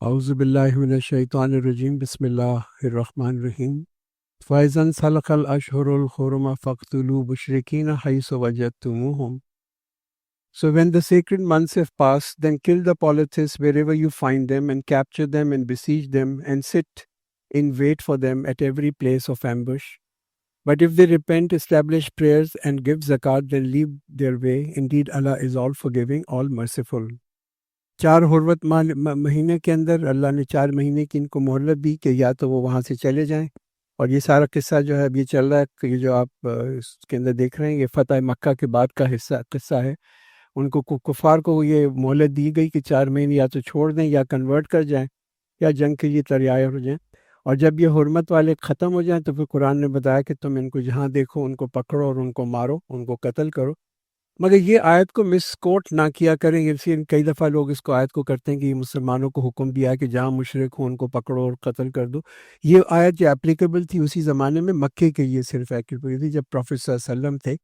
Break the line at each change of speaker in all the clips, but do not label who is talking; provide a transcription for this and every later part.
اعوذ باللہ من الشیطان الرجیم بسم اللہ الرحمن الرحیم فَإِذَا انْسَلَخَ الْأَشْهُرُ الْحُرُمَ فَاقْتُلُوا مُشْرِكِينَ حَيْثُ وَجَدتُّمُوهُمْ. So when the sacred months have passed, then kill the polytheists wherever you find them and capture them and besiege them and sit in wait for them at every place of ambush. But if they repent, establish prayers and give zakat, then leave their way. Indeed, Allah is all forgiving, all merciful. 4 حرمت مہینے کے اندر اللہ نے 4 مہینے کی ان کو مہلت دی کہ یا تو وہ وہاں سے چلے جائیں، اور یہ سارا قصہ جو ہے اب یہ چل رہا ہے، یہ جو آپ اس کے اندر دیکھ رہے ہیں یہ فتح مکہ کے بعد کا قصہ ہے۔ ان کو کفار کو یہ مہلت دی گئی کہ 4 مہینے یا تو چھوڑ دیں یا کنورٹ کر جائیں یا جنگ کے لیے تیار ہو جائیں، اور جب یہ حرمت والے ختم ہو جائیں تو پھر قرآن نے بتایا کہ تم ان کو جہاں دیکھو ان کو پکڑو اور ان کو مارو، ان کو قتل کرو۔ مگر یہ آیت کو مس کوٹ نہ کیا کریں، اس لیے کئی دفعہ لوگ اس کو آیت کو کرتے ہیں کہ یہ مسلمانوں کو حکم دیا ہے کہ جہاں مشرک ہوں ان کو پکڑو اور قتل کر دو۔ یہ آیت جو اپلیکیبل تھی اسی زمانے میں مکے کے لیے صرف اپلیکیبل تھی، جب پروفیٹ صلی اللہ علیہ وسلم تھے۔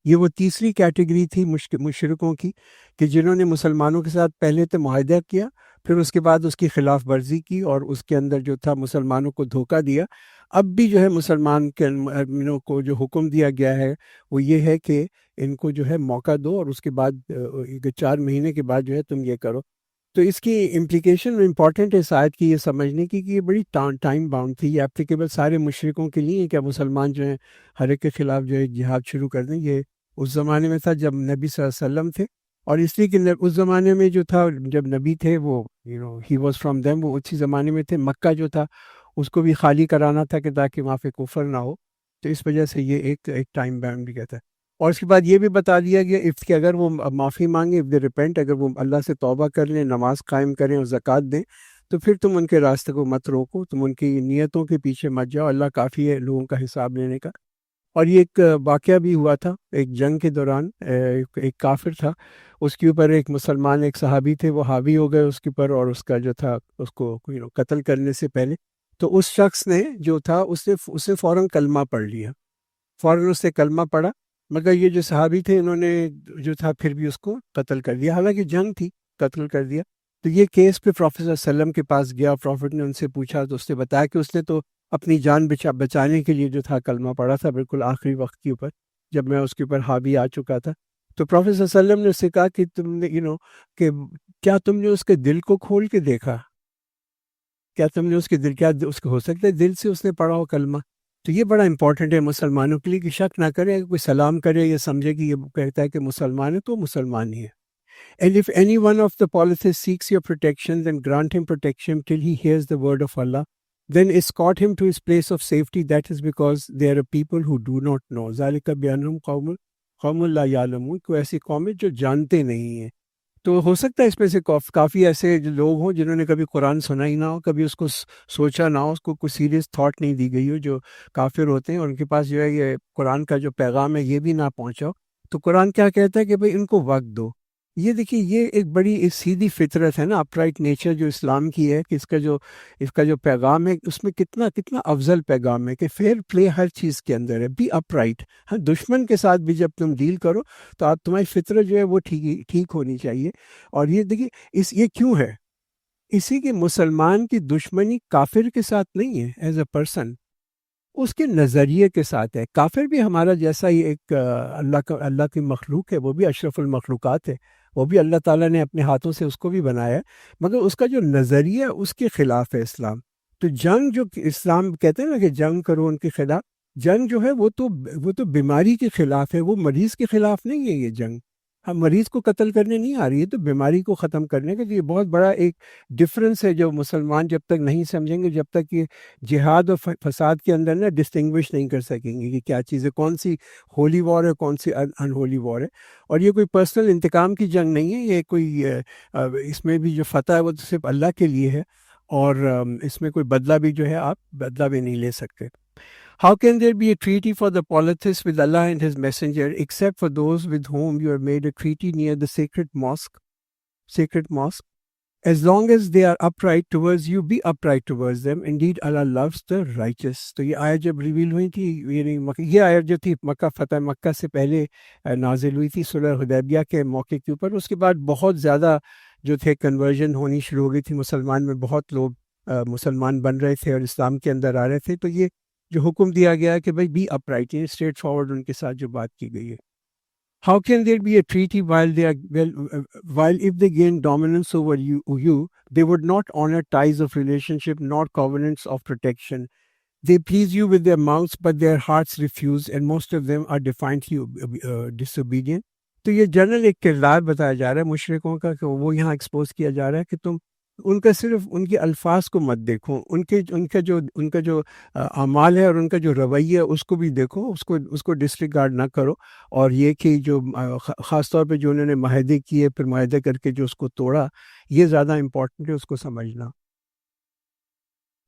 یہ وہ تیسری کیٹیگری تھی مشرکوں کی کہ جنہوں نے مسلمانوں کے ساتھ پہلے تو معاہدہ کیا، پھر اس کے بعد اس کی خلاف ورزی کی اور اس کے اندر جو تھا مسلمانوں کو دھوکہ دیا۔ اب بھی جو ہے مسلمان کے کو جو حکم دیا گیا ہے وہ یہ ہے کہ ان کو جو ہے موقع دو، اور اس کے بعد 4 مہینے کے بعد جو ہے تم یہ کرو۔ تو اس کی امپلیکیشن امپورٹنٹ ہے اس آیت کی یہ سمجھنے کی کہ یہ بڑی ٹائم باؤنڈ تھی، یہ اپلیکیبل سارے مشرکوں کے لیے کہ مسلمان جو ہیں ہر ایک کے خلاف جو ہے جہاد شروع کر دیں۔ یہ اس زمانے میں تھا جب نبی صلی اللہ علیہ وسلم تھے، اور اس لیے کہ اس زمانے میں جو تھا جب نبی تھے وہ ہی واز فرام دیم، وہ اسی زمانے میں تھے۔ مکہ جو تھا اس کو بھی خالی کرانا تھا کہ تاکہ وہاں پہ کفر نہ ہو، تو اس وجہ سے یہ ایک ٹائم باؤنڈ بھی کہتا ہے۔ اور اس کے بعد یہ بھی بتا دیا گیا کہ اگر وہ معافی مانگیں، اف دے ریپینٹ، اگر وہ اللہ سے توبہ کر لیں، نماز قائم کریں اور زکوٰۃ دیں، تو پھر تم ان کے راستے کو مت روکو، تم ان کی نیتوں کے پیچھے مت جاؤ، اللہ کافی ہے لوگوں کا حساب لینے کا۔ اور یہ ایک واقعہ بھی ہوا تھا ایک جنگ کے دوران، ایک کافر تھا، اس کے اوپر ایک مسلمان ایک صحابی تھے، وہ حاوی ہو گئے اس کے اوپر، اور اس کا جو تھا اس کو قتل کرنے سے پہلے تو اس شخص نے جو تھا اسے فوراً کلمہ پڑھ لیا، فوراً اس سے کلمہ پڑھا، مگر یہ جو صحابی تھے انہوں نے جو تھا پھر بھی اس کو قتل کر دیا، حالانکہ جنگ تھی، قتل کر دیا۔ تو یہ کیس پہ پروفیٹ صلی اللہ علیہ وسلم کے پاس گیا، پروفیٹ نے ان سے پوچھا تو اس نے بتایا کہ اس نے تو اپنی جان بچانے کے لیے جو تھا کلمہ پڑھا تھا بالکل آخری وقت کے اوپر، جب میں اس کے اوپر حاوی آ چکا تھا۔ تو پروفیٹ صلی اللہ علیہ وسلم نے اس سے کہا کہ تم نے کہ کیا تم نے اس کے دل کو کھول کے دیکھا؟ کیا تم نے اس کے دل، کیا اس کو ہو سکتا ہے دل سے اس نے پڑھا ہو کلمہ؟ تو یہ بڑا امپورٹنٹ ہے مسلمانوں کے لیے کہ شک نہ کرے، اگر کوئی سلام کرے یا سمجھے کہ یہ کہتا ہے کہ مسلمان ہے تو مسلمان ہی ہے۔ And if any one of the polytheists seeks your protection, then grant him protection till he hears the word of Allah. Then escort him to his place of safety. That is because there are people who do not know. ذَلِكَ بِأَنَّهُمْ قَوْمٌ لَا يَعْلَمُونَ، کوئی ایسی قوم ہے جو جانتے نہیں ہیں۔ تو ہو سکتا ہے اس میں سے کافی ایسے لوگ ہوں جنہوں نے کبھی قرآن سنا ہی نہ ہو، کبھی اس کو سوچا نہ ہو، اس کو کوئی سیریس تھاٹ نہیں دی گئی ہو، جو کافر ہوتے ہیں اور ان کے پاس جو ہے یہ قرآن کا جو پیغام ہے یہ بھی نہ پہنچا ہو۔ تو قرآن کیا کہتا ہے کہ بھئی ان کو وقت دو۔ یہ دیکھیے یہ ایک بڑی سیدھی فطرت ہے نا، اپرائٹ نیچر جو اسلام کی ہے، کہ اس کا جو پیغام ہے اس میں کتنا افضل پیغام ہے کہ فیئر پلے ہر چیز کے اندر ہے، بی اپرائٹ۔ ہاں، دشمن کے ساتھ بھی جب تم ڈیل کرو تو آپ تمہاری فطرت جو ہے وہ ٹھیک ہونی چاہیے۔ اور یہ دیکھیے یہ کیوں ہے؟ اسی کے مسلمان کی دشمنی کافر کے ساتھ نہیں ہے ایز اے پرسن، اس کے نظریے کے ساتھ ہے۔ کافر بھی ہمارا جیسا ہی ایک اللہ کی مخلوق ہے، وہ بھی اشرف المخلوقات ہے، وہ بھی اللہ تعالیٰ نے اپنے ہاتھوں سے اس کو بھی بنایا ہے، مگر اس کا جو نظریہ اس کے خلاف ہے اسلام۔ تو جنگ جو اسلام کہتے ہیں نا کہ جنگ کرو ان کے خلاف، جنگ جو ہے وہ تو بیماری کے خلاف ہے، وہ مریض کے خلاف نہیں ہے یہ جنگ۔ ہم مریض کو قتل کرنے نہیں آ رہی ہے، تو بیماری کو ختم کرنے کا۔ یہ بہت بڑا ایک ڈفرنس ہے جو مسلمان جب تک نہیں سمجھیں گے، جب تک یہ جہاد اور فساد کے اندر نا ڈسٹنگوش نہیں کر سکیں گے کہ کیا چیز ہے، کون سی ہولی وار ہے، کون سی انہولی وار ہے۔ اور یہ کوئی پرسنل انتقام کی جنگ نہیں ہے، یہ کوئی اس میں بھی جو فتح ہے وہ تو صرف اللہ کے لیے ہے، اور اس میں کوئی بدلہ بھی جو ہے آپ بدلہ بھی نہیں لے سکتے۔ How can there be a treaty for the polytheists with Allah and His Messenger, except for those with whom you have made a treaty near the sacred mosque? As long as they are upright towards you, be upright towards them. Indeed, Allah loves the righteous. تو یہ آیت جب reveal ہوئی تھی، یہ آیت جو تھی فتح مکہ سے پہلے نازل ہوئی تھی صلح حدیبیہ کے موقع کے اوپر، اس کے بعد بہت زیادہ جو تھے کنورژن ہونی شروع ہو گئی تھی مسلمان میں، بہت لوگ مسلمان بن رہے تھے اور اسلام کے اندر آ رہے تھے، تو یہ جو حکم دیا گیا ہے کہ بھائی بی اپ رائٹ، یہ اسٹریٹ فارورڈ ان کے ساتھ جو بات کی گئی ہے. How can there be a treaty while they are while if they gain dominance over you, they would not honor ties of relationship nor covenants of protection. They please you with their mouths, but their hearts refuse, and most of them are defiantly disobedient. تو یہ general ایک کردار بتایا جا رہا ہے مشرکوں کا، کہ وہ یہاں ایکسپوز کیا جا رہا ہے کہ تم ان کا صرف ان کے الفاظ کو مت دیکھو، ان کا جو اعمال ہے اور ان کا جو رویہ ہے اس کو بھی دیکھو، اس کو ڈسریگارڈ نہ کرو. اور یہ کہ جو خاص طور پہ جو انہوں نے معاہدے کیے، پھر معاہدے کر کے جو اس کو توڑا، یہ زیادہ امپورٹنٹ ہے اس کو سمجھنا.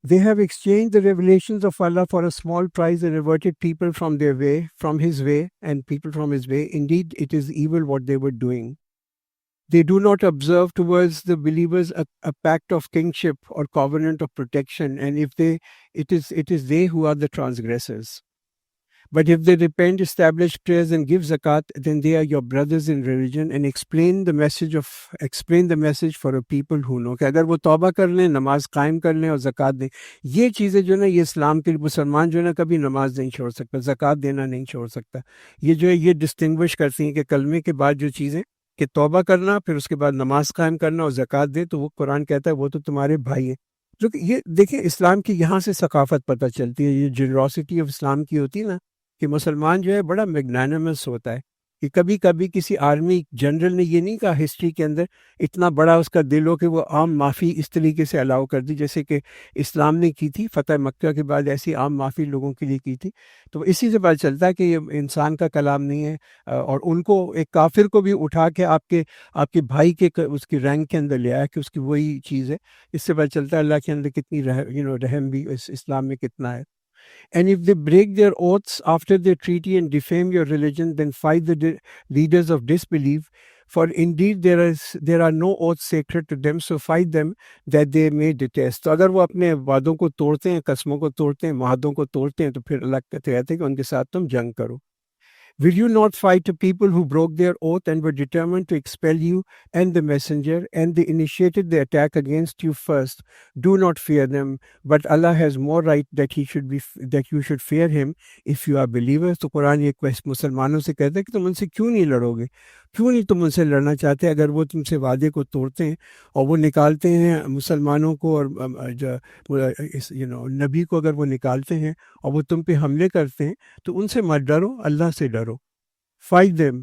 They have exchanged the revelations of Allah for a small price and averted people from their way, from His way, and people from His way. Indeed, it is evil what they were doing. They do not observe towards the believers a pact of kingship or covenant of protection, and it is they who are the transgressors. But if they repent, establish prayers and give zakat, then they are your brothers in religion, and explain the message for a people who know. کہ اگر وہ توبہ کر لیں، نماز قائم کر لیں اور زکوٰۃ دیں، یہ چیزیں جو ہے نا، یہ اسلام کے مسلمان جو ہے نا کبھی نماز نہیں چھوڑ سکتا، زکوٰۃ دینا نہیں چھوڑ سکتا. یہ جو ہے یہ ڈسٹنگوش کرتی ہیں کہ کلمے کے بعد جو چیزیں کہ توبہ کرنا، پھر اس کے بعد نماز قائم کرنا اور زکوٰۃ دے، تو وہ قرآن کہتا ہے وہ تو تمہارے بھائی ہیں. جو کہ یہ دیکھیں اسلام کی یہاں سے ثقافت پتہ چلتی ہے، یہ جنراسٹی آف اسلام کی ہوتی ہے نا، کہ مسلمان جو ہے بڑا میگنانمس ہوتا ہے. کہ کبھی کبھی کسی آرمی جنرل نے یہ نہیں کہا ہسٹری کے اندر اتنا بڑا اس کا دل ہو کہ وہ عام معافی اس طریقے سے الاؤ کر دی جیسے کہ اسلام نے کی تھی فتح مکہ کے بعد، ایسی عام معافی لوگوں کے لیے کی تھی. تو اسی سے پتہ چلتا ہے کہ یہ انسان کا کلام نہیں ہے. اور ان کو ایک کافر کو بھی اٹھا کے آپ کے بھائی کے اس کی رینک کے اندر لے آیا کہ اس کی وہی چیز ہے. اس سے پتہ چلتا ہے اللہ کے اندر کتنی رحم بھی اس اسلام میں کتنا ہے. And if they break their oaths after their treaty and defame your religion, then fight the leaders of disbelief. For indeed there are no oaths sacred to them, so fight them that they may detest. تو اگر وہ اپنے وعدوں کو توڑتے ہیں، قسموں کو توڑتے ہیں، معاہدوں کو توڑتے ہیں، تو پھر اللہ کہتے ہیں کہ ان کے ساتھ تم جنگ کرو. Will you not fight people who broke their oath and were determined to expel you and the messenger, and they initiated the attack against you first? Do not fear them, but Allah has more right that you should fear Him if you are believers. تو قرآن یہ مسلمانوں سے کہتا ہے کہ تم ان سے کیوں نہیں لڑو گے، کیوں نہیں تم ان سے لڑنا چاہتے اگر وہ تم سے وعدے کو توڑتے ہیں اور وہ نکالتے ہیں مسلمانوں کو، اور نبی کو اگر وہ نکالتے ہیں اور وہ تم پہ حملے کرتے ہیں، تو ان سے مت ڈرو، اللہ سے ڈرو. Fight them.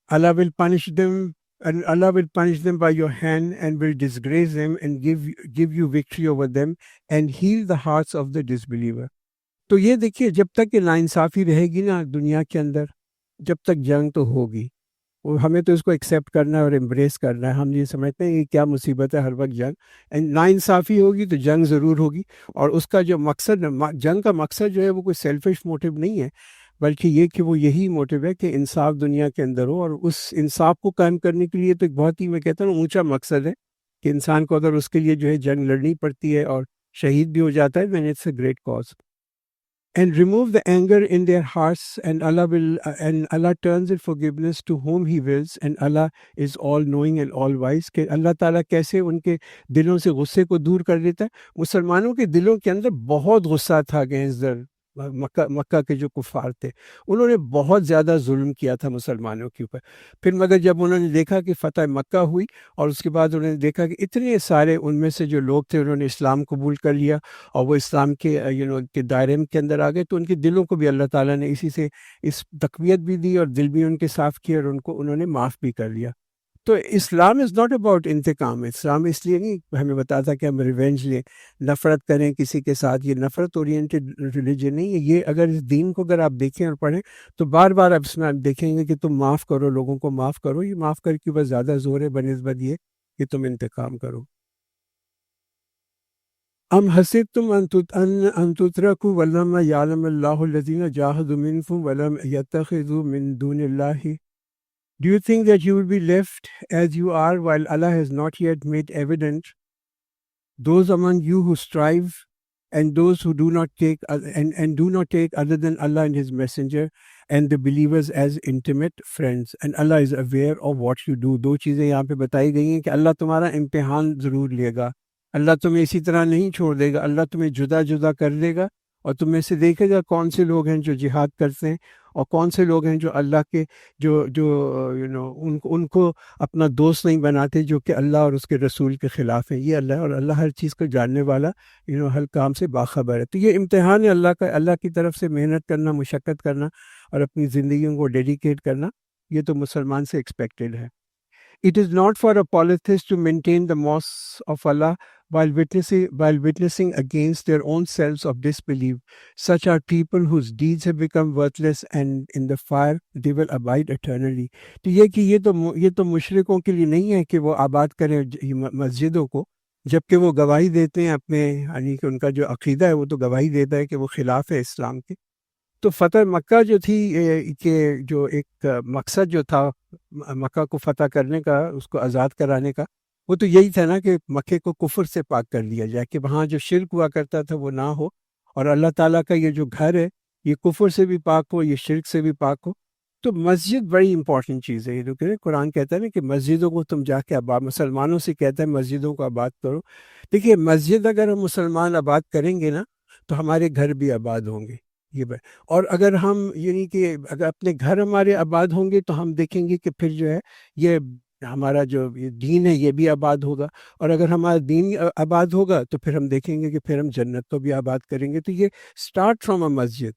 Allah will punish them, and Allah will punish them by your hand and will disgrace them and give you victory over them and heal the hearts of the disbeliever. تو یہ دیکھیے جب تک کہ ناانصافی رہے گی نا دنیا کے اندر، جب تک جنگ تو ہوگی. وہ ہمیں تو اس کو ایکسیپٹ کرنا ہے اور امبریس کرنا ہے. ہم یہ سمجھتے ہیں کہ کیا مصیبت ہے ہر وقت جنگ، ناانصافی ہوگی تو جنگ ضرور ہوگی. اور اس کا جو مقصد، جنگ کا مقصد جو ہے وہ کوئی سیلفش موٹیو نہیں ہے، بلکہ یہ کہ وہ یہی موٹیو ہے کہ انصاف دنیا کے اندر ہو. اور اس انصاف کو قائم کرنے کے لیے تو ایک بہت ہی، میں کہتا ہوں، اونچا مقصد ہے کہ انسان کو اگر اس کے لیے جو ہے جنگ لڑنی پڑتی ہے اور شہید بھی ہو جاتا ہے، then it's a great cause. And remove the anger in their hearts, and Allah turns in forgiveness to whom He wills, and Allah is all knowing and all wise. کہ اللہ تعالیٰ کیسے ان کے دلوں سے غصے کو دور کر دیتا ہے. مسلمانوں کے دلوں کے اندر بہت غصہ تھا اگینسٹ مکہ کے جو کفار تھے، انہوں نے بہت زیادہ ظلم کیا تھا مسلمانوں کے اوپر. پھر مگر جب انہوں نے دیکھا کہ فتح مکہ ہوئی اور اس کے بعد انہوں نے دیکھا کہ اتنے سارے ان میں سے جو لوگ تھے انہوں نے اسلام قبول کر لیا اور وہ اسلام کے کے دائرے کے اندر آ گئے، تو ان کے دلوں کو بھی اللہ تعالیٰ نے اسی سے اس تقویت بھی دی اور دل بھی ان کے صاف کیے اور انہوں نے معاف بھی کر لیا. تو اسلام از ناٹ اباؤٹ انتقام. اسلام اس لیے نہیں ہمیں بتاتا کہ ہم ریونج لیں، نفرت کریں کسی کے ساتھ. یہ نفرت اورینٹڈ ریلیجن نہیں ہے. یہ اگر اس دین کو اگر آپ دیکھیں اور پڑھیں تو بار بار آپ اس میں آپ دیکھیں گے کہ تم معاف کرو، لوگوں کو معاف کرو. یہ معاف کر کے بس زیادہ زور ہے بنسبت یہ کہ تم انتقام کرو. ام حسبتم ان تترکوا ولما یعلم اللہ الذین جاہدوا منکم ولم یتخذوا من دون اللہ. Do you think that you will be left as you are while Allah has not yet made evident those among you who strive and those who do not take other than Allah and His Messenger, and the believers as intimate friends, and Allah is aware of what you do. دو چیزیں یہاں پہ بتائی گئی ہیں کہ اللہ تمہارا امتحان ضرور لے گا، اللہ تمہیں اسی طرح نہیں چھوڑ دے گا، اللہ تمہیں جدا جدا کر دے گا، اور تم میں سے دیکھے گا کون سے لوگ ہیں جو جہاد کرتے ہیں اور کون سے لوگ ہیں جو اللہ کے جو جو ان کو اپنا دوست نہیں بناتے، جو کہ اللہ اور اس کے رسول کے خلاف ہیں. یہ اللہ، اور اللہ ہر چیز کو جاننے والا، ہر کام سے باخبر ہے. تو یہ امتحان ہے اللہ کا، اللہ کی طرف سے محنت کرنا، مشقت کرنا اور اپنی زندگیوں کو ڈیڈیکیٹ کرنا، یہ تو مسلمان سے ایکسپیکٹڈ ہے. It is not for a polytheist to maintain the mosques of Allah while witnessing against their own selves of disbelief. Such are people whose deeds have become worthless, and in the fire they will abide eternally. تو یہ تو مشرکوں کے لیے نہیں ہے کہ وہ آباد کریں مسجدوں کو، جبکہ وہ گواہی دیتے ہیں اپنے، یعنی کہ ان کا جو عقیدہ ہے وہ تو گواہی دیتا ہے کہ وہ خلاف ہے اسلام کے. تو فتح مکہ جو تھی، کہ جو ایک مقصد جو تھا مکہ کو فتح کرنے کا، اس کو آزاد کرانے کا، وہ تو یہی تھا نا کہ مکے کو کفر سے پاک کر دیا جائے، کہ وہاں جو شرک ہوا کرتا تھا وہ نہ ہو، اور اللہ تعالیٰ کا یہ جو گھر ہے یہ کفر سے بھی پاک ہو، یہ شرک سے بھی پاک ہو. تو مسجد بڑی امپورٹنٹ چیز ہے. یہ جو کہ قرآن کہتا ہے نا کہ مسجدوں کو تم جا کے آباد، مسلمانوں سے کہتا ہے مسجدوں کو آباد کرو. دیکھیے مسجد اگر ہم مسلمان آباد کریں گے نا تو ہمارے گھر بھی آباد ہوں گے. اور اگر ہم یعنی کہ اگر اپنے گھر ہمارے آباد ہوں گے تو ہم دیکھیں گے کہ پھر جو ہے یہ ہمارا جو دین ہے یہ بھی آباد ہوگا، اور اگر ہمارا دین آباد ہوگا تو پھر ہم دیکھیں گے کہ پھر ہم جنت کو بھی آباد کریں گے. تو یہ سٹارٹ فرام اے مسجد.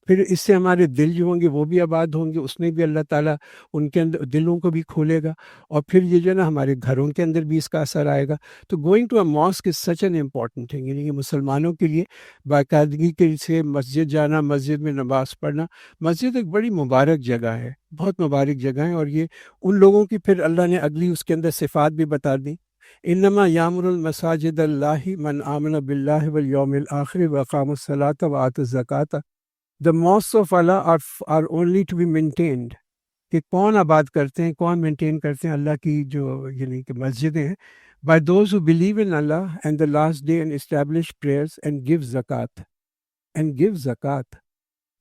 پھر اس سے ہمارے دل جو ہوں گے وہ بھی آباد ہوں گے، اس میں بھی اللہ تعالیٰ ان کے اندر دلوں کو بھی کھولے گا، اور پھر یہ جو ہے نا ہمارے گھروں کے اندر بھی اس کا اثر آئے گا. تو going to a mask is such an important thing. یعنی کہ مسلمانوں کے لیے باقاعدگی کے سے مسجد جانا، مسجد میں نماز پڑھنا. مسجد ایک بڑی مبارک جگہ ہے، بہت مبارک جگہ ہے، اور یہ ان لوگوں کی پھر اللہ نے اگلی اس کے اندر صفات بھی بتا دی. انما یامر المساجد اللہ من آمن باللہ والیوم الآخر واقام الصلاۃ وآت الزکاۃ. The mosques of Allah are only to be maintained. کہ کون آباد کرتے ہیں، کون مینٹین کرتے ہیں اللہ کی جو یعنی کہ مسجدیں ہیں. By those who believe in Allah and the last day and establish prayers and give zakat. And give zakat.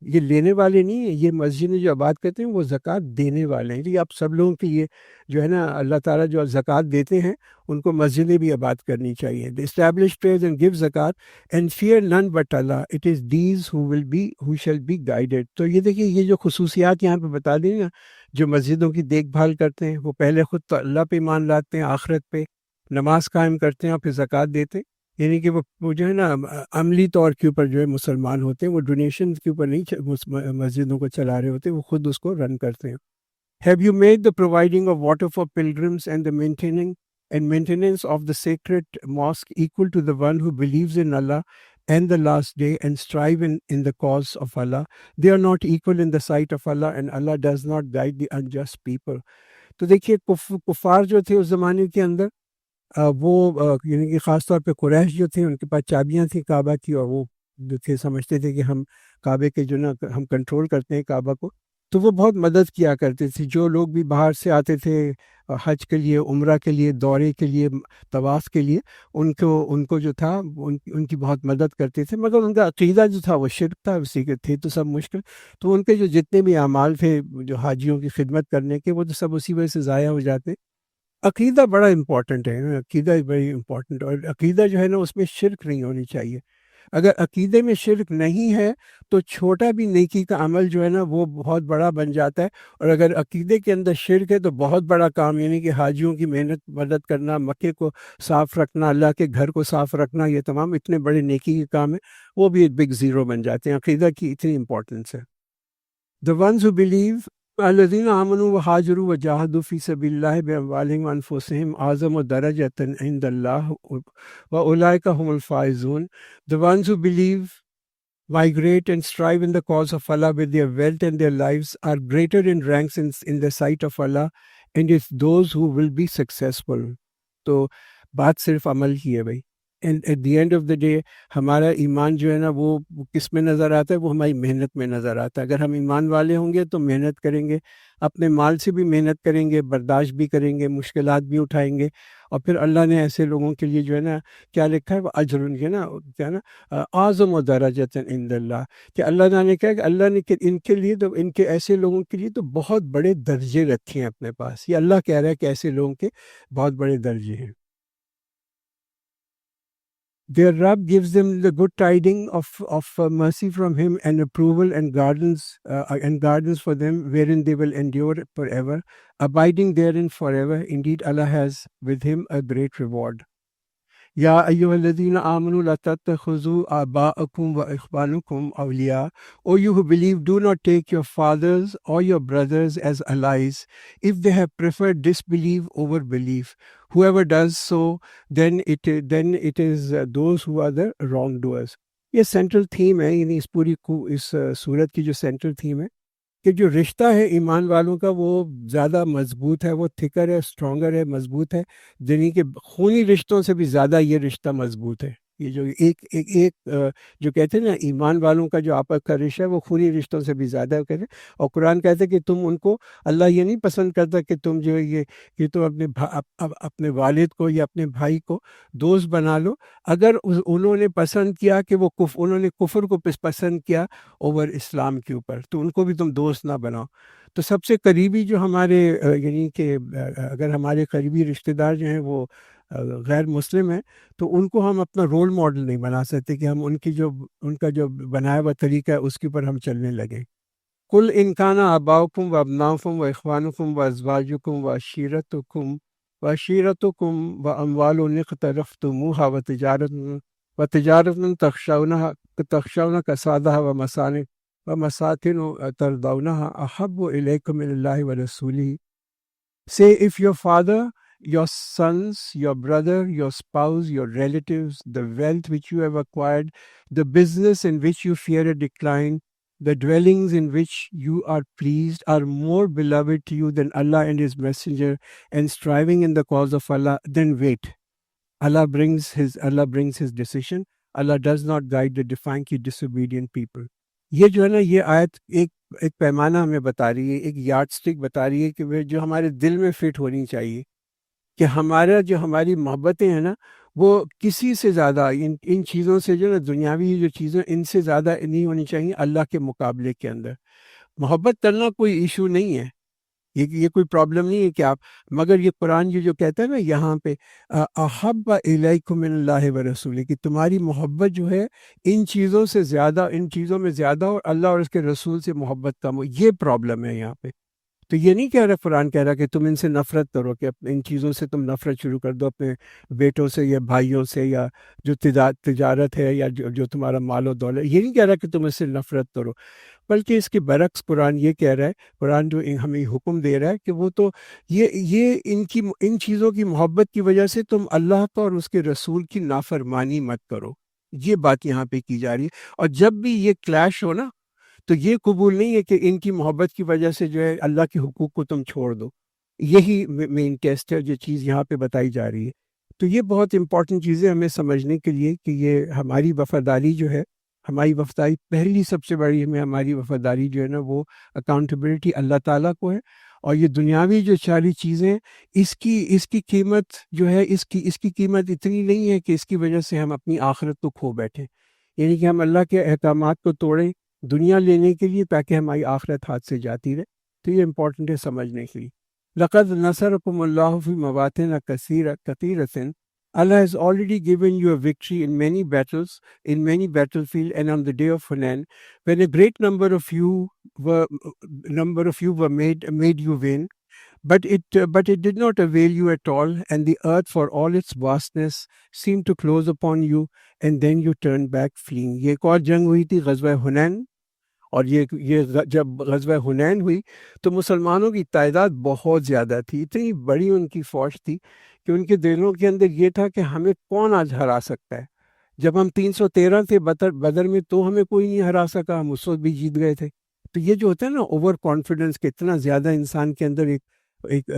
یہ لینے والے نہیں ہیں، یہ مسجدیں جو آباد کرتے ہیں وہ زکوٰۃ دینے والے ہیں. یہ آپ سب لوگوں کی یہ جو ہے نا اللہ تعالیٰ جو زکوٰۃ دیتے ہیں ان کو مسجدیں بھی آباد کرنی چاہیے. They establish prayers and give zakat and fear none but Allah. It is these who shall be guided. تو یہ دیکھیے یہ جو خصوصیات یہاں پہ بتا دیں نا، جو مسجدوں کی دیکھ بھال کرتے ہیں وہ پہلے خود تو اللہ پہ ایمان لاتے ہیں، آخرت پہ نماز قائم کرتے ہیں اور پھر زکوٰۃ دیتے ہیں. یعنی کہ وہ جو ہے نا عملی طور کے اوپر جو ہے مسلمان ہوتے ہیں، وہ ڈونیشن کے اوپر نہیں مسجدوں کو چلا رہے ہوتے، وہ خود اس کو رن کرتے ہیں. Have you made the providing of water for pilgrims and the maintenance of the sacred mosque equal to the one who believes in Allah and the last day and strive in the cause of Allah? They are not equal in the sight of Allah, and Allah does not guide the unjust people. تو دیکھیے کفار جو تھے اس زمانے کے اندر، وہ یعنی کہ خاص طور پہ قریش جو تھے ان کے پاس چابیاں تھیں کعبہ کی، اور وہ جو تھے سمجھتے تھے کہ ہم کعبے کے جو نا ہم کنٹرول کرتے ہیں کعبہ کو. تو وہ بہت مدد کیا کرتے تھے. جو لوگ بھی باہر سے آتے تھے حج کے لیے، عمرہ کے لیے، دورے کے لیے، طواف کے لیے، ان کو جو تھا ان کی بہت مدد کرتے تھے. مگر ان کا عقیدہ جو تھا وہ شرک تھا، اسی کے تھے تو سب مشکل. تو ان کے جو جتنے بھی اعمال تھے جو حاجیوں کی خدمت کرنے کے، وہ تو سب اسی وجہ سے ضائع ہو جاتے. عقیدہ بڑا امپورٹنٹ ہے، عقیدہ بڑی امپورٹنٹ، اور عقیدہ جو ہے نا اس میں شرک نہیں ہونی چاہیے. اگر عقیدے میں شرک نہیں ہے تو چھوٹا بھی نیکی کا عمل جو ہے نا وہ بہت بڑا بن جاتا ہے. اور اگر عقیدے کے اندر شرک ہے تو بہت بڑا کام، یعنی کہ حاجیوں کی محنت مدد کرنا، مکے کو صاف رکھنا، اللہ کے گھر کو صاف رکھنا، یہ تمام اتنے بڑے نیکی کے کام ہیں، وہ بھی ایک بگ زیرو بن جاتے ہیں. عقیدہ کی اتنی امپورٹنس ہے. The ones who believe الذين آمنوا وهاجروا وجاهدوا في سبيل الله بأموالهم وأنفسهم أعظم درجة عند الله وأولئك هم الفائزون. The ones who believe, migrate and strive in the cause of Allah with their wealth and their lives are greater in ranks in the sight of Allah, and it's those who will be successful. تو بات صرف عمل کی ہے بھائی. And at the end of the day ہمارا ایمان جو ہے نا وہ کس میں نظر آتا ہے؟ وہ ہماری محنت میں نظر آتا ہے. اگر ہم ایمان والے ہوں گے تو محنت کریں گے، اپنے مال سے بھی محنت کریں گے، برداشت بھی کریں گے، مشکلات بھی اٹھائیں گے. اور پھر اللہ نے ایسے لوگوں کے لیے جو ہے نا کیا لکھا ہے، وہ اجر ان کے نا کیا نا اعظم و درجۃ عند اللہ، کہ اللہ نے کہا کہ اللہ نے ان کے لیے تو ان کے ایسے لوگوں کے لیے تو بہت بڑے درجے رکھے ہیں اپنے پاس. یہ اللہ کہہ رہا ہے کہ ایسے لوگوں کے بہت بڑے درجے ہیں. Their Rabb gives them the good tiding of mercy from Him and approval and gardens for them wherein they will endure forever, abiding therein forever. Indeed, Allah has with Him a great reward. یا ایھا الذین آمنوا لا تتخذوا آباءکم واخوانکم اولیاء. O you who believe, do not take your fathers or your brothers as allies if they have preferred disbelief over belief. Whoever does so, then it is those who are the wrongdoers. یہ central theme ہے، یعنی اس پوری اس سورت کی جو central theme ہے کہ جو رشتہ ہے ایمان والوں کا وہ زیادہ مضبوط ہے، وہ تھکر ہے، اسٹرانگر ہے، مضبوط ہے، یعنی کہ خونی رشتوں سے بھی زیادہ یہ رشتہ مضبوط ہے. یہ جو ایک جو کہتے ہیں نا ایمان والوں کا جو آپس کا رشتہ ہے وہ خونی رشتوں سے بھی زیادہ ہے کہتے ہیں. اور قرآن کہتے ہیں کہ تم ان کو، اللہ یہ نہیں پسند کرتا کہ تم جو یہ کہ تم اپنے والد کو یا اپنے بھائی کو دوست بنا لو اگر انہوں نے پسند کیا کہ انہوں نے کفر کو پسند کیا اوور اسلام کے اوپر، تو ان کو بھی تم دوست نہ بناؤ. تو سب سے قریبی جو ہمارے یعنی کہ اگر ہمارے قریبی رشتہ دار جو ہیں وہ غیر مسلم ہیں تو ان کو ہم اپنا رول ماڈل نہیں بنا سکتے کہ ہم ان کا جو بنایا ہوا طریقہ ہے اس کے اوپر ہم چلنے لگیں. قل ان کان آباؤکم و ابناؤکم و اخوانکم و ازواجکم و عشیرتکم و اموال اقترفتموها و تجارت تخشون کسادها و مساکن ترضونها احب الیکم من اللہ ورسولہ. Say, if your father, your sons, your brother, your spouse, your relatives, the wealth which you have acquired, the business in which you fear a decline, the dwellings in which you are pleased, are more beloved to you than Allah and His Messenger, and striving in the cause of Allah, then wait. Allah brings His decision. Allah does not guide the defiantly disobedient people. یہ جو ہے نا یہ آیت ایک پیمانہ ہمیں بتا رہی ہے، ایک یارڈ سٹک بتا رہی ہے کہ وہ جو ہمارے دل میں فٹ ہونی چاہیے کہ ہماری محبتیں ہیں نا وہ کسی سے زیادہ ان چیزوں سے جو نا دنیاوی جو چیزیں ان سے زیادہ نہیں ہونی چاہیے اللہ کے مقابلے کے اندر. محبت کرنا کوئی ایشو نہیں ہے، یہ کوئی پرابلم نہیں ہے کہ آپ، مگر یہ قرآن جو کہتا ہے نا یہاں پہ احب الیکم من اللہ و رسولہ، کہ تمہاری محبت جو ہے ان چیزوں میں زیادہ اور اللہ اور اس کے رسول سے محبت کم ہو، یہ پرابلم ہے یہاں پہ. تو یہ نہیں کہہ رہا قرآن کہہ رہا کہ تم ان سے نفرت کرو، کہ ان چیزوں سے تم نفرت شروع کر دو، اپنے بیٹوں سے یا بھائیوں سے یا جو تجارت ہے یا جو تمہارا مال و دولت، یہ نہیں کہہ رہا کہ تم اس سے نفرت کرو، بلکہ اس کے برعکس قرآن یہ کہہ رہا ہے، قرآن جو ہمیں حکم دے رہا ہے کہ وہ تو یہ ان چیزوں کی محبت کی وجہ سے تم اللہ کو اور اس کے رسول کی نافرمانی مت کرو. یہ بات یہاں پہ کی جا رہی ہے. اور جب بھی یہ کلیش ہو نا تو یہ قبول نہیں ہے کہ ان کی محبت کی وجہ سے جو ہے اللہ کے حقوق کو تم چھوڑ دو. یہی مین ٹیسٹ ہے جو چیز یہاں پہ بتائی جا رہی ہے. تو یہ بہت امپورٹنٹ چیزیں ہمیں سمجھنے کے لیے کہ یہ ہماری وفاداری جو ہے، ہماری وفاداری پہلی سب سے بڑی ہماری وفاداری جو ہے نا وہ اکاؤنٹیبلٹی اللہ تعالیٰ کو ہے. اور یہ دنیاوی جو ساری چیزیں اس کی قیمت جو ہے اس کی قیمت اتنی نہیں ہے کہ اس کی وجہ سے ہم اپنی آخرت کو کھو بیٹھیں، یعنی کہ ہم اللہ کے احکامات کو توڑیں دنیا لینے کے لیے تاکہ ہماری آخرت ہاتھ سے جاتی رہے. تو یہ امپورٹنٹ ہے سمجھنے کے لیے. لقد نصرکم اللہ فی مواطن کثیرۃ. Allah has already given you a victory in many battles, in many battlefields, and on the day of Hunain, when a great number of you were made you win, but it did not avail you at all, and the earth for all its vastness seemed to close upon you, and then you turned back fleeing. یہ ایک اور جنگ ہوئی تھی غزوہ حنین، اور یہ جب غزوہ حنین ہوئی تو مسلمانوں کی تعداد بہت زیادہ تھی، اتنی بڑی ان کی فوج تھی کہ ان کے دلوں کے اندر یہ تھا کہ ہمیں کون آج ہرا سکتا ہے. جب ہم 313 تھے بدر میں تو ہمیں کوئی نہیں ہرا سکا، ہم اس وقت بھی جیت گئے تھے. تو یہ جو ہوتا ہے نا اوور کانفیڈنس، کہ اتنا زیادہ انسان کے اندر ایک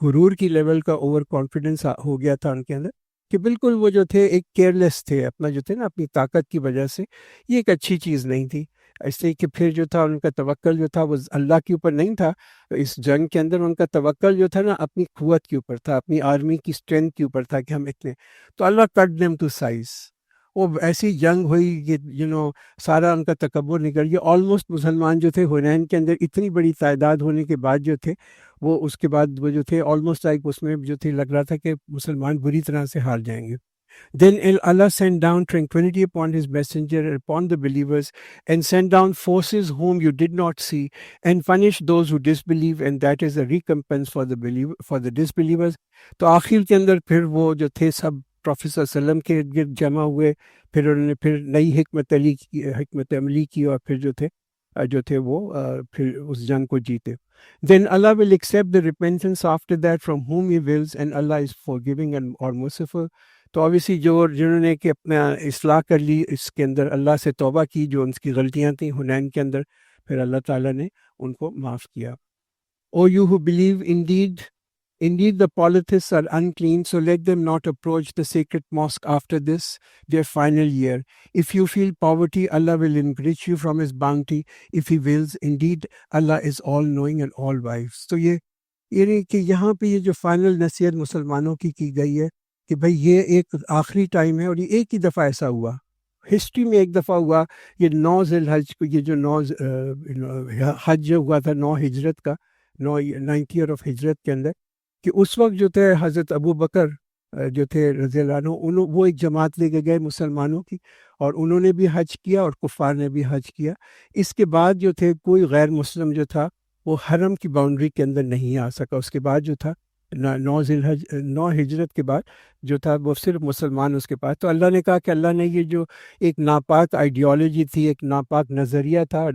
غرور کی لیول کا اوور کانفیڈنس ہو گیا تھا ان کے اندر. کہ بالکل وہ جو تھے ایک کیئرلیس تھے اپنا جو تھے نا اپنی طاقت کی وجہ سے. یہ ایک اچھی چیز نہیں تھی. اس لیے کہ پھر جو تھا ان کا توکل جو تھا وہ اللہ کے اوپر نہیں تھا. اس جنگ کے اندر ان کا توکل جو تھا نا اپنی قوت کے اوپر تھا, اپنی آرمی کی اسٹرینتھ کے اوپر تھا کہ ہم اتنے. تو اللہ کٹ دیم ٹو سائز. وہ ایسی جنگ ہوئی کہ سارا ان کا تکبر نکل گیا. آلموسٹ مسلمان جو تھے حنین کے اندر اتنی بڑی تعداد ہونے کے بعد جو تھے وہ اس کے بعد وہ جو تھے آلموسٹ لائک اس میں جو تھے لگ رہا تھا کہ مسلمان بری طرح سے ہار جائیں گے. Then Allah sent down tranquility upon his messenger and upon the believers, and sent down forces whom you did not see, and punished those who disbelieve, and that is a recompense for the disbelievers. تو آخر کے اندر پھر وہ جو تھے سب prophet صلی اللہ علیہ وسلم کے ارد گرد جمع ہوئے. پھر انہوں نے پھر نئی حکمت عملی کی اور پھر جو تھے وہ پھر اس جنگ کو جیتے. Then Allah will accept the repentance after that from whom He wills, and Allah is forgiving and or merciful. تو obviously جنہوں نے کہ اپنا اصلاح کر لی اس کے اندر, اللہ سے توبہ کی, جو ان کی غلطیاں تھیں حنین کے اندر, پھر اللہ تعالیٰ نے ان کو معاف کیا. O you who believe, indeed the polytheists are unclean, so let them not approach the sacred mosque after this, their final year. If you feel poverty, Allah will enrich you from His bounty, if He wills. Indeed, Allah is all-knowing and all-wise. تو یہ کہ یہاں پہ یہ جو final نصیحت مسلمانوں کی گئی ہے کہ بھئی یہ ایک آخری ٹائم ہے, اور یہ ایک ہی دفعہ ایسا ہوا ہسٹری میں, ایک دفعہ ہوا یہ 9 ذی الحج کو, یہ جو 9 حج جو ہوا تھا 9 ہجرت کا, 9th year آف ہجرت کے اندر, کہ اس وقت جو تھے حضرت ابو بکر جو تھے رضی اللہ عنہ, وہ ایک جماعت لے کے گئے مسلمانوں کی, اور انہوں نے بھی حج کیا اور کفار نے بھی حج کیا. اس کے بعد جو تھے کوئی غیر مسلم جو تھا وہ حرم کی باؤنڈری کے اندر نہیں آ سکا. اس کے بعد جو تھا 9 ہجرت کے بعد جو تھا وہ صرف مسلمان اس کے پاس. تو اللہ نے کہا کہ اللہ نے یہ جو ایک ناپاک آئیڈیالوجی تھی, ایک ناپاک نظریہ تھا,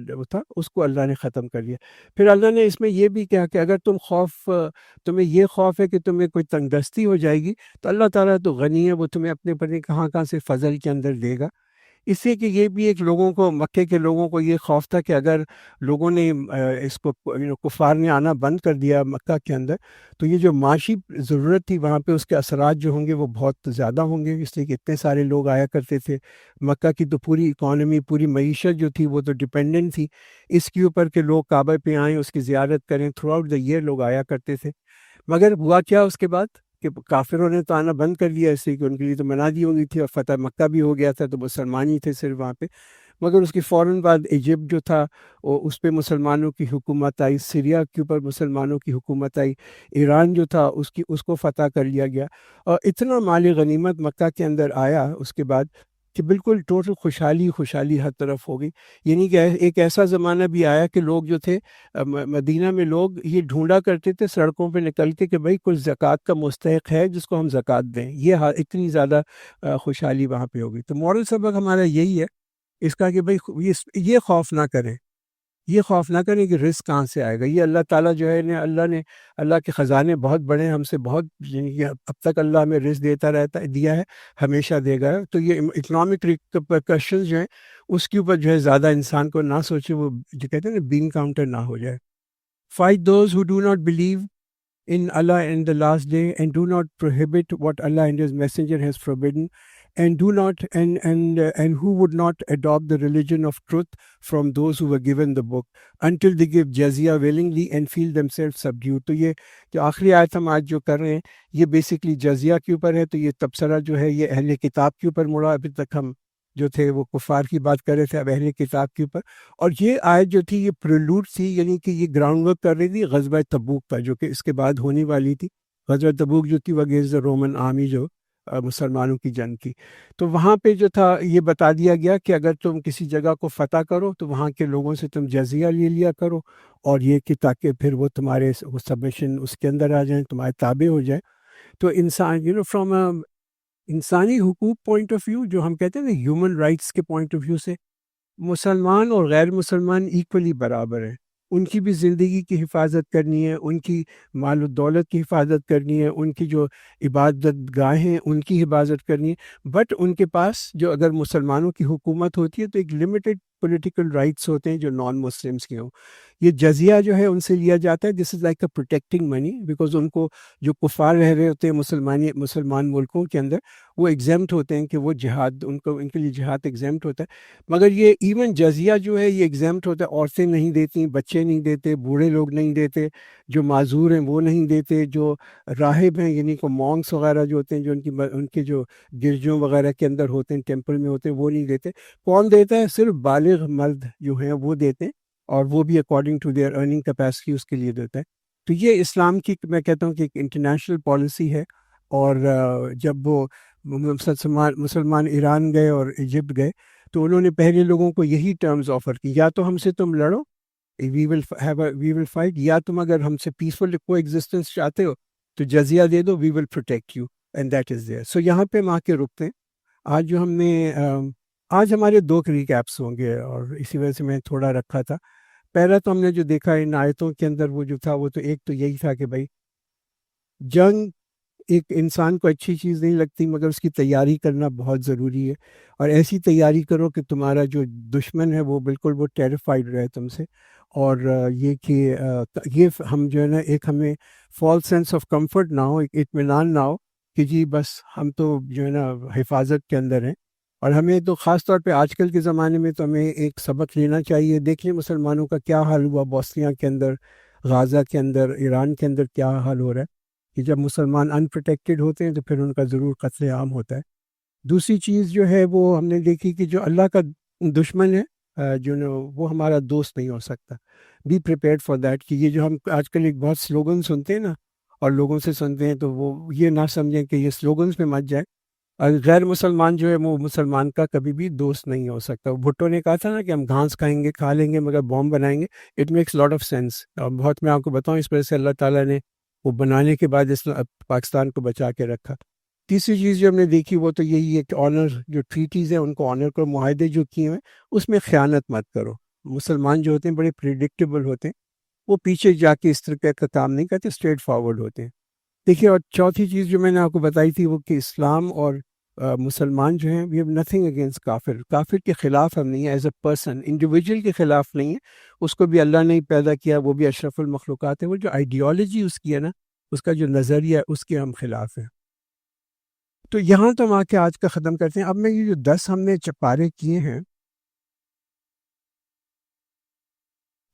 اس کو اللہ نے ختم کر دیا. پھر اللہ نے اس میں یہ بھی کہا کہ اگر تمہیں یہ خوف ہے کہ تمہیں کوئی تنگ دستی ہو جائے گی, تو اللہ تعالیٰ تو غنی ہے, وہ تمہیں اپنے پر کہاں سے فضل کے اندر دے گا. اس لیے کہ یہ بھی ایک لوگوں کو, مکے کے لوگوں کو یہ خوف تھا کہ اگر لوگوں نے اس کو کفار نے آنا بند کر دیا مکہ کے اندر, تو یہ جو معاشی ضرورت تھی وہاں پہ اس کے اثرات جو ہوں گے وہ بہت زیادہ ہوں گے. اس لیے کہ اتنے سارے لوگ آیا کرتے تھے. مکہ کی تو پوری اکانومی, پوری معیشت جو تھی وہ تو ڈپینڈنٹ تھی اس کے اوپر کہ لوگ کعبہ پہ آئیں, اس کی زیارت کریں. تھرو آؤٹ دا ایئر لوگ آیا کرتے تھے. مگر ہوا کیا اس کے بعد کہ کافروں نے تو آنا بند کر دیا, اس لیے کہ ان کے لیے تو منع دی ہو گئی تھی, اور فتح مکہ بھی ہو گیا تھا, تو مسلمان ہی تھے صرف وہاں پہ. مگر اس کی فوراً بعد ایجپٹ جو تھا اس پہ مسلمانوں کی حکومت آئی, سیریا کے اوپر مسلمانوں کی حکومت آئی, ایران جو تھا اس کو فتح کر لیا گیا, اور اتنا مال غنیمت مکہ کے اندر آیا اس کے بعد کہ بالکل ٹوٹل خوشحالی ہر طرف ہو گئی. یعنی کہ ایک ایسا زمانہ بھی آیا کہ لوگ جو تھے مدینہ میں, لوگ یہ ڈھونڈا کرتے تھے سڑکوں پہ نکل کے کہ بھئی کوئی زکوٰۃ کا مستحق ہے جس کو ہم زکوٰۃ دیں. یہ اتنی زیادہ خوشحالی وہاں پہ ہو گئی. تو مورل سبق ہمارا یہی ہے اس کا کہ بھئی یہ خوف نہ کریں کہ رزق کہاں سے آئے گا. یہ اللہ تعالیٰ جو ہے اللہ کے خزانے بہت بڑے ہیں, ہم سے بہت, یعنی کہ اب تک اللہ ہمیں رزق دیا ہے, ہمیشہ دے گا. تو یہ اکنامک ریپرکشنز جو ہیں اس کے اوپر جو ہے زیادہ انسان کو نہ سوچے, وہ جو کہتے ہیں نا بین کاؤنٹر نہ ہو جائے. Fight those who do not believe in Allah and the last day, and do not prohibit what Allah and His Messenger has forbidden, and who would not adopt the religion of truth from those who were given the book, until they give jizya willingly and feel themselves subdued. تو یہ جو آخری آیت ہم آج جو کر رہے ہیں یہ بیسکلی جزیہ کے اوپر ہے. تو یہ تبصرہ جو ہے یہ اہل کتاب کے اوپر مڑا. ابھی تک ہم جو تھے وہ کفار کی بات کر رہے تھے, اب اہل کتاب کے اوپر. اور یہ آیت جو تھی یہ پریلوڈ تھی, یعنی کہ یہ گراؤنڈ ورک کر رہی تھی غزوہ تبوک کا, جو کہ اس کے بعد ہونے والی تھی. غزوہ تبوک جو تھی وہ اگینسٹ رومن آرمی, جو مسلمانوں کی جنگ کی. تو وہاں پہ جو تھا یہ بتا دیا گیا کہ اگر تم کسی جگہ کو فتح کرو تو وہاں کے لوگوں سے تم جزیہ لے لیا کرو, اور یہ کہ تاکہ پھر وہ تمہارے سبمیشن اس کے اندر آ جائیں, تمہارے تابع ہو جائیں. تو انسان فرام انسانی حقوق پوائنٹ آف ویو, جو ہم کہتے ہیں نا ہیومن رائٹس کے پوائنٹ آف ویو سے, مسلمان اور غیر مسلمان ایکولی برابر ہیں. ان کی بھی زندگی کی حفاظت کرنی ہے, ان کی مال و دولت کی حفاظت کرنی ہے, ان کی جو عبادت گاہیں ہیں ان کی حفاظت کرنی ہے. بٹ ان کے پاس جو اگر مسلمانوں کی حکومت ہوتی ہے تو ایک لمیٹڈ پولیٹیکل رائٹس ہوتے ہیں جو نان مسلمس کے ہوں. یہ جزیہ جو ہے ان سے لیا جاتا ہے. This is like a protecting money, because ان کو جو کفار رہ رہے ہوتے ہیں مسلمان ملکوں کے اندر, وہ ایگزیمٹ ہوتے ہیں کہ وہ جہاد ان کے لیے جہاد ایگزیمٹ ہوتا ہے. مگر یہ ایون جزیہ جو ہے یہ ایگزیمٹ ہوتا ہے, عورتیں نہیں دیتی, بچے نہیں دیتے, بوڑھے لوگ نہیں دیتے, جو معذور ہیں وہ نہیں دیتے, جو راہب ہیں یعنی کو مونکس وغیرہ جو ہوتے ہیں, جو ان کے جو گرجوں وغیرہ کے اندر ہوتے ہیں, ٹیمپل میں ہوتے ہیں, وہ نہیں دیتے. کون دیتا ہے؟ صرف بالغ مرد جو ہیں وہ دیتے ہیں, اور وہ بھی according to their earning capacity اس کے لیے دیتا ہے. تو یہ اسلام کی میں کہتا ہوں کہ ایک انٹرنیشنل پالیسی ہے. اور جب وہ مسلمان ایران گئے اور ایجپٹ گئے تو انہوں نے پہلے لوگوں کو یہی ٹرمز آفر کی, یا تو ہم سے تم لڑو, وی ول فائٹ, یا تم اگر ہم سے پیسفل کو ایگزسٹنس چاہتے ہو تو جزیہ دے دو, we will protect you, and that is there. So یہاں پہ ماں کے رکتے ہیں. آج جو ہم نے آج ہمارے 2 ریکیپس ہوں گے, اور اسی وجہ سے میں تھوڑا رکھا تھا. پہلا تو ہم نے جو دیکھا ان آیتوں کے اندر وہ جو تھا وہ تو ایک تو یہی تھا کہ بھائی جنگ ایک انسان کو اچھی چیز نہیں لگتی, مگر اس کی تیاری کرنا بہت ضروری ہے. اور ایسی تیاری کرو کہ تمہارا جو دشمن ہے وہ بالکل وہ ٹیریفائڈ رہے تم سے. اور یہ کہ یہ ہم جو ہے نا ایک ہمیں فالس سینس آف کمفرٹ نہ ہو, ایک اطمینان نہ ہو کہ جی بس ہم تو جو ہے نا حفاظت کے اندر ہیں. اور ہمیں تو خاص طور پہ آج کل کے زمانے میں تو ہمیں ایک سبق لینا چاہیے. دیکھ لیں مسلمانوں کا کیا حال ہوا بوسنیا کے اندر, غازہ کے اندر, ایران کے اندر کیا حال ہو رہا ہے, کہ جب مسلمان ان پروٹیکٹڈ ہوتے ہیں تو پھر ان کا ضرور قتل عام ہوتا ہے. دوسری چیز جو ہے وہ ہم نے دیکھی کہ جو اللہ کا دشمن ہے جو وہ ہمارا دوست نہیں ہو سکتا. Be prepared for that. کہ یہ جو ہم آج کل ایک بہت سلوگن سنتے ہیں نا, اور لوگوں سے سنتے ہیں, تو وہ یہ نہ سمجھیں کہ یہ سلوگنز پہ مت جائیں. اور غیر مسلمان جو ہے وہ مسلمان کا کبھی بھی دوست نہیں ہو سکتا. بھٹو نے کہا تھا نا کہ ہم گھاس کھائیں گے, کھا لیں گے, مگر بوم بنائیں گے. It makes lot of sense. اور بہت میں آپ کو بتاؤں اس وجہ سے اللہ تعالیٰ نے وہ بنانے کے بعد اس پاکستان کو بچا کے رکھا. تیسری چیز جو ہم نے دیکھی وہ تو یہی ہے کہ آنر جو ٹریٹیز ہیں ان کو آنر کرو, معاہدے جو کیے ہیں اس میں خیانت مت کرو. مسلمان جو ہوتے ہیں بڑے پریڈکٹیبل ہوتے ہیں, وہ پیچھے جا کے اس طرح کا کام نہیں کرتے, اسٹریٹ فارورڈ ہوتے ہیں. دیکھیے, اور چوتھی چیز جو میں نے آپ کو بتائی تھی وہ کہ اسلام اور مسلمان جو ہیں وی ہیو نتھنگ اگینسٹ کافر. کافر کے خلاف ہم نہیں ہیں, ایز اے پرسن انڈیویجول کے خلاف نہیں ہے. اس کو بھی اللہ نے ہی پیدا کیا, وہ بھی اشرف المخلوقات ہے. وہ جو آئیڈیالوجی اس کی ہے نا, اس کا جو نظریہ ہے, اس کے ہم خلاف ہیں. تو یہاں تو ہم آ کے آج کا ختم کرتے ہیں. اب میں یہ جو 10 ہم نے چپارے کیے ہیں,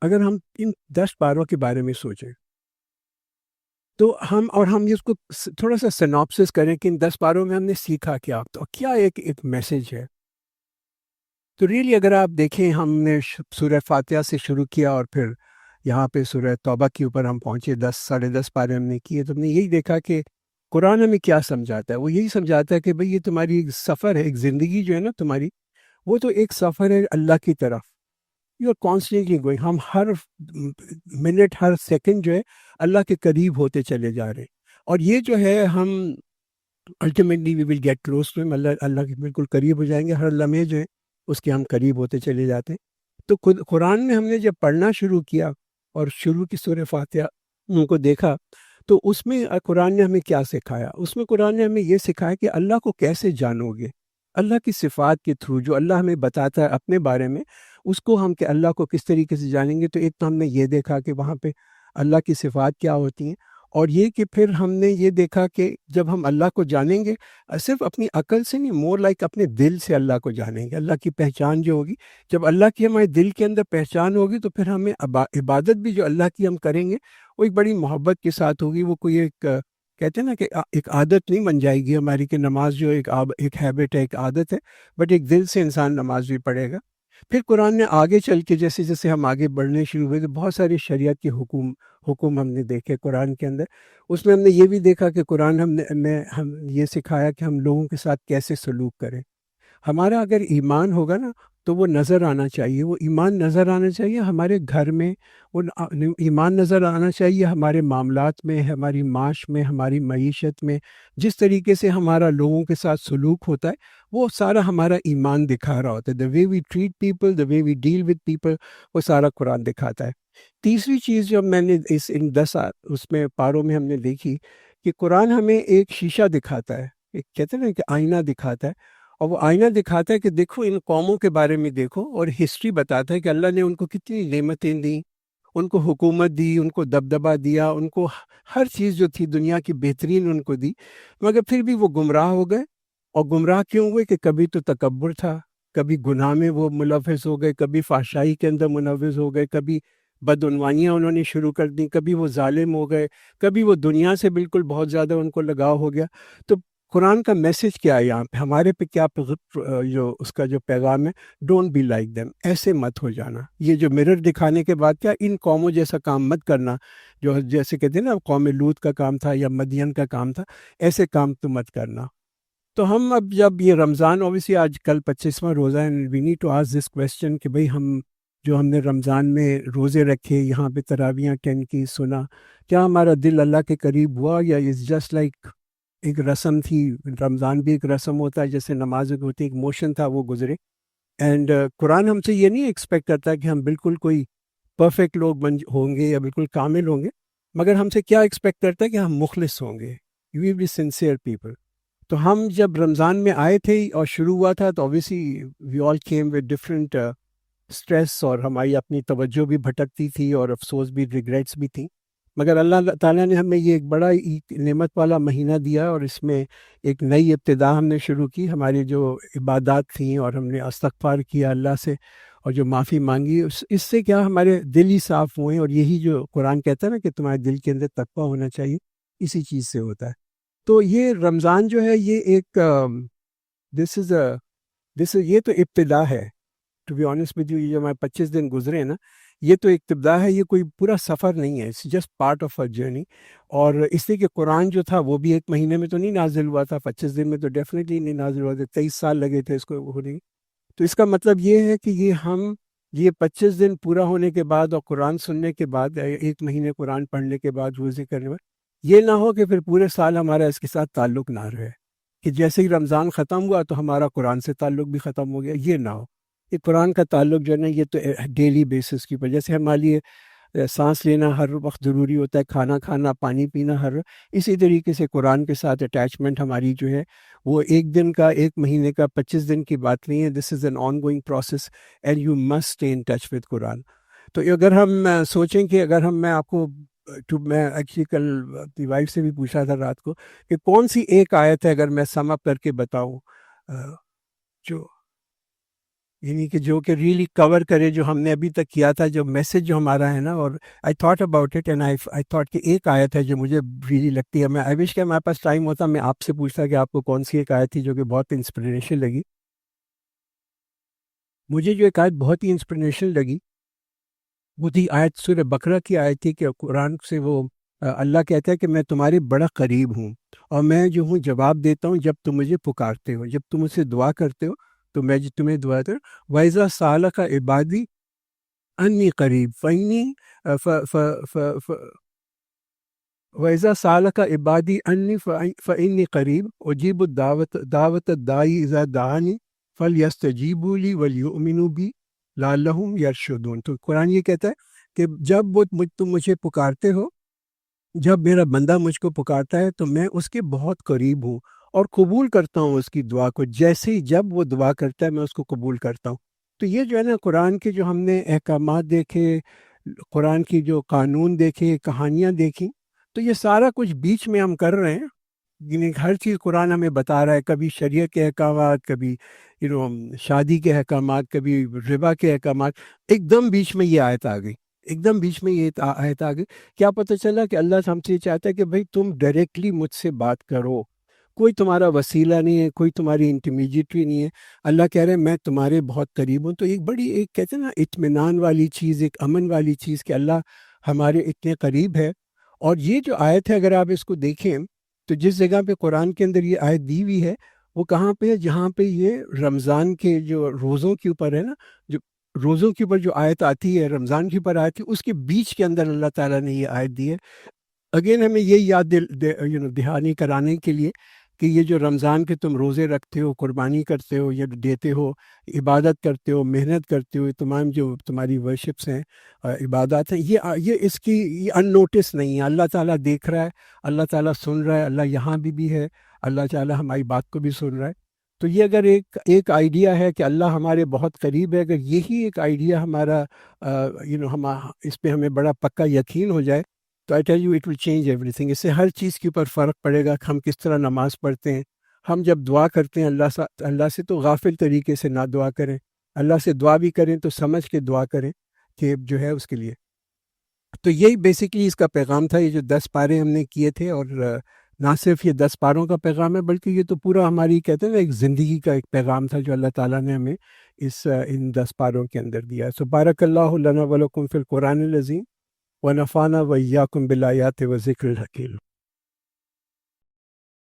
اگر ہم ان 10 پاروں کے بارے میں سوچیں تو ہم اس کو تھوڑا سا سیناپسس کریں کہ ان 10 پاروں میں ہم نے سیکھا کیا, تو کیا ایک میسج ہے. تو ریئلی اگر آپ دیکھیں, ہم نے سورہ فاتحہ سے شروع کیا اور پھر یہاں پہ سورہ توبہ کے اوپر ہم پہنچے, 10 ساڑھے 10 پارے ہم نے کیے. تو ہم نے یہی دیکھا کہ قرآن ہمیں کیا سمجھاتا ہے. وہ یہی سمجھاتا ہے کہ بھئی یہ تمہاری ایک سفر ہے, ایک زندگی جو ہے نا تمہاری, وہ تو ایک سفر ہے اللہ کی طرف. You are constantly going. ہم ہر منٹ ہر سیکنڈ جو ہے اللہ کے قریب ہوتے چلے جا رہے ہیں. اور یہ جو ہے ہم ultimately we will get close to ہم. اللہ کے بالکل قریب ہو جائیں گے. ہر لمحے جو ہے اس کے ہم قریب ہوتے چلے جاتے ہیں. تو قرآن میں ہم نے جب پڑھنا شروع کیا اور شروع کی سورہ فاتحہ ان کو دیکھا, تو اس میں قرآن نے ہمیں کیا سکھایا. اس میں قرآن نے ہمیں یہ سکھایا کہ اللہ کو کیسے جانو گے. اللہ کی صفات کے تھرو جو اللہ ہمیں بتاتا ہے اپنے بارے میں, اس کو ہم کہ اللہ کو کس طریقے سے جانیں گے. تو ایک تو ہم نے یہ دیکھا کہ وہاں پہ اللہ کی صفات کیا ہوتی ہیں, اور یہ کہ پھر ہم نے یہ دیکھا کہ جب ہم اللہ کو جانیں گے صرف اپنی عقل سے نہیں, مور لائک اپنے دل سے اللہ کو جانیں گے. اللہ کی پہچان جو ہوگی, جب اللہ کی ہمارے دل کے اندر پہچان ہوگی تو پھر ہمیں عبادت بھی جو اللہ کی ہم کریں گے وہ ایک بڑی محبت کے ساتھ ہوگی. وہ کوئی ایک کہتے ہیں نا کہ ایک عادت نہیں بن جائے گی ہماری, کہ نماز جو ایک ہیبٹ ہے, ایک عادت ہے, بٹ ایک دل سے انسان نماز بھی پڑھے گا. پھر قرآن نے آگے چل کے جیسے جیسے ہم آگے بڑھنے شروع ہوئے تو بہت ساری شریعت کے حکم ہم نے دیکھے قرآن کے اندر. اس میں ہم نے یہ بھی دیکھا کہ قرآن ہم یہ سکھایا کہ ہم لوگوں کے ساتھ کیسے سلوک کریں. ہمارا اگر ایمان ہوگا نا تو وہ نظر آنا چاہیے, وہ ایمان نظر آنا چاہیے ہمارے گھر میں, وہ ایمان نظر آنا چاہیے ہمارے معاملات میں, ہماری معاش میں, ہماری معیشت میں. جس طریقے سے ہمارا لوگوں کے ساتھ سلوک ہوتا ہے وہ سارا ہمارا ایمان دکھا رہا ہوتا ہے. the way we treat people, the way we deal with people, وہ سارا قرآن دکھاتا ہے. تیسری چیز جو میں نے ان 10 اس میں پاروں میں ہم نے دیکھی کہ قرآن ہمیں ایک شیشہ دکھاتا ہے, ایک کہتے ہیں نا کہ آئینہ دکھاتا ہے. اور وہ آئینہ دکھاتا ہے کہ دیکھو ان قوموں کے بارے میں دیکھو, اور ہسٹری بتاتا ہے کہ اللہ نے ان کو کتنی نعمتیں دیں, ان کو حکومت دی، ان کو دبدبہ دیا، ان کو ہر چیز جو تھی دنیا کی بہترین ان کو دی، مگر پھر بھی وہ گمراہ ہو گئے۔ اور گمراہ کیوں ہوئے؟ کہ کبھی تو تکبر تھا، کبھی گناہ میں وہ ملوث ہو گئے، کبھی فحشائی کے اندر ملوث ہو گئے، کبھی بدعنوانیاں انہوں نے شروع کر دیں، کبھی وہ ظالم ہو گئے، کبھی وہ دنیا سے بالکل بہت زیادہ ان کو لگاؤ ہو گیا۔ تو قرآن کا میسج کیا ہے یہاں پہ ہمارے پہ؟ کیا جو اس کا جو پیغام ہے، ڈونٹ بی لائک دیم، ایسے مت ہو جانا۔ یہ جو مرر دکھانے کے بعد کیا ان قوموں جیسا کام مت کرنا، جو جیسے کہتے ہیں نا قوم لوط کا کام تھا یا مدین کا کام تھا، ایسے کام تو مت کرنا۔ تو ہم اب جب یہ رمضان اوبیسلی آج کل 25واں روزہ ہے، we need to ask this question کہ بھئی ہم نے رمضان میں روزے رکھے، یہاں پہ تراویحیں اٹینڈ کی، سنا، کیا ہمارا دل اللہ کے قریب ہوا، یا از جسٹ لائک ایک رسم تھی؟ رمضان بھی ایک رسم ہوتا ہے جیسے نماز ہوتی ہے، ایک موشن تھا وہ گزرے۔ اینڈ قرآن ہم سے یہ نہیں ایکسپیکٹ کرتا کہ ہم بالکل کوئی پرفیکٹ لوگ ہوں گے یا بالکل کامل ہوں گے، مگر ہم سے کیا ایکسپیکٹ کرتا ہے کہ ہم مخلص ہوں گے، you will be sincere people. تو ہم جب رمضان میں آئے تھے اور شروع ہوا تھا تو obviously we all came with different stress, اور ہماری اپنی توجہ بھی بھٹکتی تھی اور افسوس بھی، ریگریٹس بھی تھیں، مگر اللہ تعالیٰ نے ہمیں یہ ایک بڑا نعمت والا مہینہ دیا، اور اس میں ایک نئی ابتدا ہم نے شروع کی۔ ہماری جو عبادات تھیں اور ہم نے استغفار کیا اللہ سے اور جو معافی مانگی، اس سے کیا ہمارے دل ہی صاف ہوئے، اور یہی جو قرآن کہتا ہے نا کہ تمہارے دل کے اندر تقویٰ ہونا چاہیے، اسی چیز سے ہوتا ہے۔ تو یہ رمضان جو ہے یہ ایک یہ تو ابتدا ہے، to be honest with you. یہ جو ہمارے 25 دن گزرے ہیں نا، یہ تو ابتدا ہے، یہ کوئی پورا سفر نہیں ہے، it's just part of a journey. اور اس لیے کہ قرآن جو تھا وہ بھی ایک مہینے میں تو نہیں نازل ہوا تھا، 25 دن میں تو ڈیفینیٹلی نہیں نازل ہوا تھا، 23 سال لگے تھے اس کو ہونے۔ تو اس کا مطلب یہ ہے کہ یہ 25 دن پورا ہونے کے بعد اور قرآن سننے کے بعد، ایک مہینے قرآن پڑھنے کے بعد، روزے کرنے کے بعد، یہ نہ ہو کہ پھر پورے سال ہمارا اس کے ساتھ تعلق نہ رہے، کہ جیسے ہی رمضان ختم ہوا تو ہمارا قرآن سے تعلق بھی ختم ہو گیا، یہ نہ ہو۔ یہ قرآن کا تعلق جو ہے نا، یہ تو ڈیلی بیسس کی اوپر، جیسے ہمارے لیے سانس لینا ہر وقت ضروری ہوتا ہے، کھانا کھانا، پانی پینا ہر، اسی طریقے سے قرآن کے ساتھ اٹیچمنٹ ہماری جو ہے وہ ایک دن کا، ایک مہینے کا، 25 دن کی بات نہیں ہے، this is an ongoing process and you must stay in touch with Quran. تو اگر ہم سوچیں کہ اگر میں آپ کو میں ایکچولی کل اپنی وائف سے بھی پوچھا تھا رات کو کہ کون سی ایک آیت ہے اگر میں سم اپ کر کے بتاؤں، جو یعنی کہ جو کہ ریئلی کور کرے جو ہم نے ابھی تک کیا تھا، جو میسج جو ہمارا ہے نا۔ اور I thought about it and I thought کہ ایک آیت ہے جو مجھے ریئلی لگتی ہے، میں آئی وش کہ ہمارے پاس ٹائم ہوتا میں آپ سے پوچھتا کہ آپ کو کون سی ایک آیت تھی جو کہ بہت انسپریشن لگی۔ مجھے جو ایک آیت بہت ہی انسپریشن لگی وہ تھی آیت سورہ بقرہ کی آیت تھی، کہ قرآن سے وہ اللہ کہتا ہے کہ میں تمہارے بڑا قریب ہوں، اور میں جو ہوں جواب دیتا ہوں جب تم مجھے پکارتے ہو، جب تم مجھ سے دعا کرتے ہو تو میں تمہیں دعا دیتا ہوں۔ وَإِذَا سَأَلَكَ عِبَادِي أَنِّي قَرِيبٌ وَإِذَا سَأَلَكَ عِبَادِي أَنِّي فَإِنِّي قَرِيبٌ أُجِيبُ دَعْوَةَ الدَّاعِ إِذَا دَعَانِ فَلْيَسْتَجِيبُوا لِي وَلْيُؤْمِنُوا بِي لَعَلَّهُمْ يَرْشُدُونَ۔ تو قرآن یہ کہتا ہے کہ جب تم مجھے پکارتے ہو، جب میرا بندہ مجھ کو پکارتا ہے تو میں اس کے بہت قریب ہوں اور قبول کرتا ہوں اس کی دعا کو، جیسے ہی جب وہ دعا کرتا ہے میں اس کو قبول کرتا ہوں۔ تو یہ جو ہے نا قرآن کے جو ہم نے احکامات دیکھے، قرآن کی جو قانون دیکھے، کہانیاں دیکھیں، تو یہ سارا کچھ بیچ میں ہم کر رہے ہیں، یعنی ہر چیز قرآن ہمیں بتا رہا ہے، کبھی شریعت کے احکامات، کبھی شادی کے احکامات، کبھی ربا کے احکامات، ایک دم بیچ میں یہ آیت آ گئی، ایک دم بیچ میں یہ آیت آ گئی۔ کیا پتہ چلا کہ اللہ ہم سے یہ چاہتا ہے کہ بھئی تم ڈائریکٹلی مجھ سے بات کرو، کوئی تمہارا وسیلہ نہیں ہے، کوئی تمہاری انٹرمیڈیٹری نہیں ہے، اللہ کہہ رہے ہیں میں تمہارے بہت قریب ہوں۔ تو ایک بڑی ایک کہتے ہیں نا اطمینان والی چیز، ایک امن والی چیز کہ اللہ ہمارے اتنے قریب ہے۔ اور یہ جو آیت ہے اگر آپ اس کو دیکھیں تو جس جگہ پہ قرآن کے اندر یہ آیت دی ہوئی ہے وہ کہاں پہ ہے؟ جہاں پہ یہ رمضان کے جو روزوں کے اوپر ہے نا، جو روزوں کے اوپر جو آیت آتی ہے، رمضان کے اوپر آیت ہے، اس کے بیچ کے اندر اللہ تعالیٰ نے یہ آیت دی ہے۔ اگین ہمیں یہ یاد دہانی کرانے کے لیے کہ یہ جو رمضان کے تم روزے رکھتے ہو، قربانی کرتے ہو یا دیتے ہو، عبادت کرتے ہو، محنت کرتے ہو، یہ تمام جو تمہاری ورشپس ہیں، عبادات ہیں، یہ اس کی یہ ان نوٹس نہیں ہے، اللہ تعالیٰ دیکھ رہا ہے، اللہ تعالیٰ سن رہا ہے، اللہ یہاں بھی ہے، اللہ تعالیٰ ہماری بات کو بھی سن رہا ہے۔ تو یہ اگر ایک آئیڈیا ہے کہ اللہ ہمارے بہت قریب ہے، اگر یہی ایک آئیڈیا ہمارا ہم اس پہ ہمیں بڑا پکا یقین ہو جائے تو I tell you it will change everything. اس سے ہر چیز کے اوپر فرق پڑے گا کہ ہم کس طرح نماز پڑھتے ہیں. ہم جب دعا کرتے ہیں اللہ سے تو غافل طریقے سے نہ دعا کریں. اللہ سے دعا بھی کریں تو سمجھ کے دعا کریں کہ جو ہے اس کے لیے. تو یہی بیسکلی اس کا پیغام تھا. یہ جو 10 پارے ہم نے کیے تھے، اور نہ صرف یہ 10 پاروں کا پیغام ہے بلکہ یہ تو پورا ہماری کہتے ہیں نا ایک زندگی کا ایک پیغام تھا جو اللہ تعالیٰ نے ہمیں ان 10 پاروں کے اندر دیا. سو بارک اللہ لنا ولکم فی القرآن العظیم ونفعنا وإیاکم بالآیات و ذکر الحکیم.